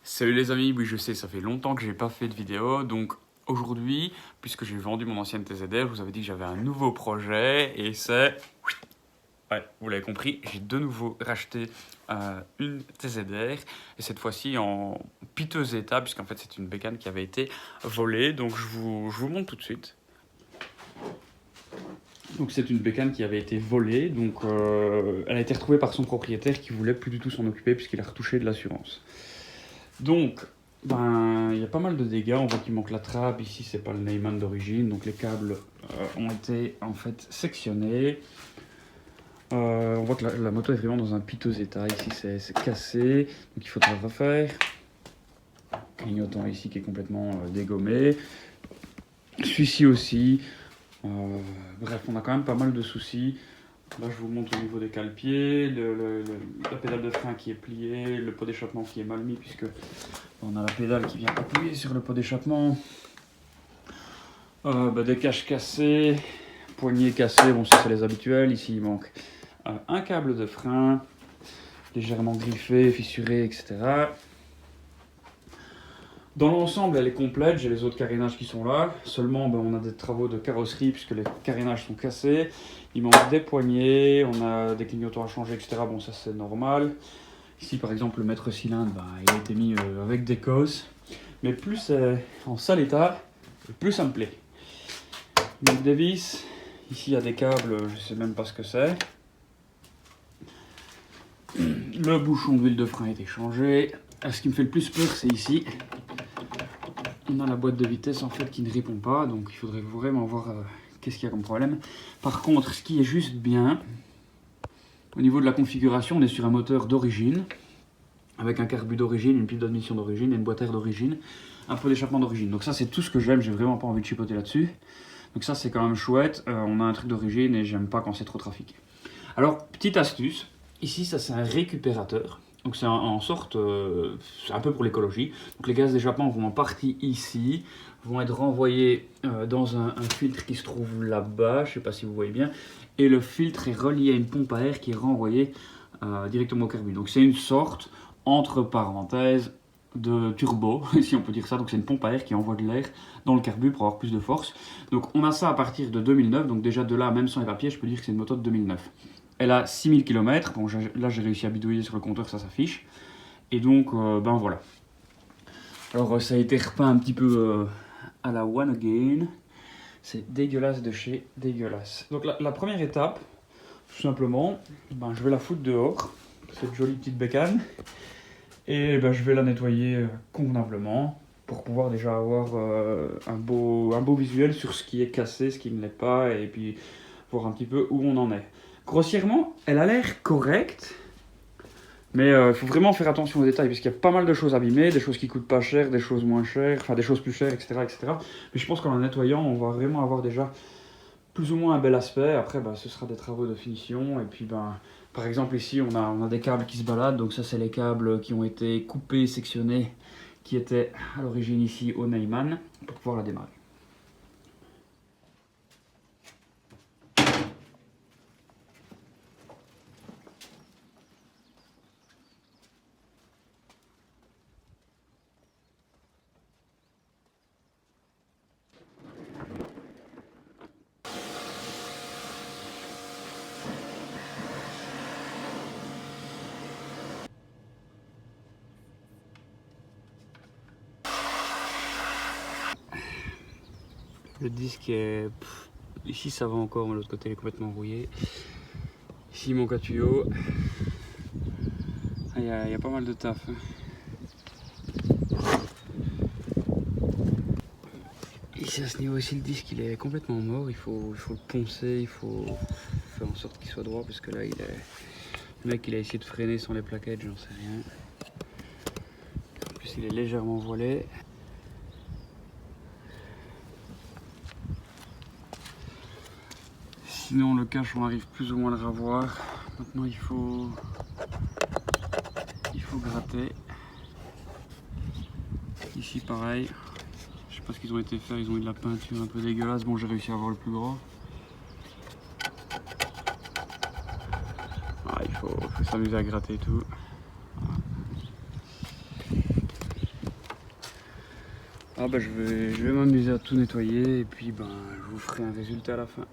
Salut les amis, oui je sais, ça fait longtemps que j'ai pas fait de vidéo, donc aujourd'hui, puisque j'ai vendu mon ancienne TZR, je vous avais dit que j'avais un nouveau projet et c'est... Ouais, vous l'avez compris, j'ai de nouveau racheté une TZR et cette fois-ci en piteux état, puisqu'en fait c'est une bécane qui avait été volée, donc je vous montre tout de suite. Donc c'est une bécane qui avait été volée, donc elle a été retrouvée par son propriétaire qui voulait plus du tout s'en occuper puisqu'il a retouché de l'assurance. Donc, il y a pas mal de dégâts, on voit qu'il manque la trappe, ici c'est pas le Neyman d'origine, donc les câbles ont été en fait sectionnés. On voit que la moto est vraiment dans un piteux état, ici c'est cassé, donc il faudra refaire. Clignotant ici qui est complètement dégommé. Celui-ci aussi. Bref, on a quand même pas mal de soucis. Là, je vous montre au niveau des cale-pieds, la pédale de frein qui est pliée, le pot d'échappement qui est mal mis, puisque on a la pédale qui vient appuyer sur le pot d'échappement. Des caches cassées, poignées cassées, bon, ça c'est les habituels. Ici, il manque un câble de frein, légèrement griffé, fissuré, etc. Dans l'ensemble, elle est complète, j'ai les autres carénages qui sont là. Seulement, on a des travaux de carrosserie puisque les carénages sont cassés. Il manque des poignées, on a des clignotants à changer, etc. Bon, ça c'est normal. Ici, par exemple, le maître cylindre, il a été mis avec des cosses. Mais plus c'est en sale état, plus ça me plaît. Il manque des vis. Ici, il y a des câbles, je sais même pas ce que c'est. Le bouchon d'huile de frein a été changé. Ce qui me fait le plus peur, c'est ici. On a la boîte de vitesse en fait qui ne répond pas, donc il faudrait vraiment voir qu'est-ce qu'il y a comme problème. Par contre, ce qui est juste bien, au niveau de la configuration, on est sur un moteur d'origine, avec un carbu d'origine, une pipe d'admission d'origine et une boîte air d'origine, un peu d'échappement d'origine. Donc ça c'est tout ce que j'aime, j'ai vraiment pas envie de chipoter là-dessus. Donc ça c'est quand même chouette, on a un truc d'origine et j'aime pas quand c'est trop trafiqué. Alors, petite astuce, ici ça c'est un récupérateur. Donc c'est en sorte, c'est un peu pour l'écologie. Donc les gaz d'échappement vont en partie ici, vont être renvoyés dans un filtre qui se trouve là-bas, je ne sais pas si vous voyez bien. Et le filtre est relié à une pompe à air qui est renvoyée directement au carbu. Donc c'est une sorte, entre parenthèses, de turbo, si on peut dire ça. Donc c'est une pompe à air qui envoie de l'air dans le carbu pour avoir plus de force. Donc on a ça à partir de 2009, donc déjà de là, même sans les papiers, je peux dire que c'est une moto de 2009. Elle a 6000 km, bon, là j'ai réussi à bidouiller sur le compteur, ça s'affiche. Et donc, voilà. Alors ça a été repeint un petit peu à la One Again. C'est dégueulasse de chez dégueulasse. Donc la première étape, tout simplement, je vais la foutre dehors, cette jolie petite bécane. Et je vais la nettoyer convenablement pour pouvoir déjà avoir un beau visuel sur ce qui est cassé, ce qui ne l'est pas, et puis voir un petit peu où on en est. Grossièrement, elle a l'air correcte, mais il faut vraiment faire attention aux détails, parce qu'il y a pas mal de choses abîmées, des choses qui coûtent pas cher, des choses moins chères, enfin des choses plus chères, etc., etc. Mais je pense qu'en la nettoyant, on va vraiment avoir déjà plus ou moins un bel aspect. Après, ce sera des travaux de finition, et puis par exemple ici, on a des câbles qui se baladent, donc ça c'est les câbles qui ont été coupés, sectionnés, qui étaient à l'origine ici au Neyman, pour pouvoir la démarrer. Le disque est... Ici ça va encore, mais l'autre côté il est complètement rouillé. Ici il manque un tuyau. Il y a pas mal de taf. Ici à ce niveau ici le disque il est complètement mort, il faut le poncer, il faut faire en sorte qu'il soit droit parce que là le mec il a essayé de freiner sans les plaquettes, j'en sais rien. En plus il est légèrement voilé. Sinon le cache on arrive plus ou moins à le revoir. Maintenant il faut gratter. Ici pareil. Je sais pas ce qu'ils ont été faire, ils ont eu de la peinture un peu dégueulasse. Bon j'ai réussi à avoir le plus gros. Il faut s'amuser à gratter et tout. Voilà. je vais m'amuser à tout nettoyer et puis ben, je vous ferai un résultat à la fin.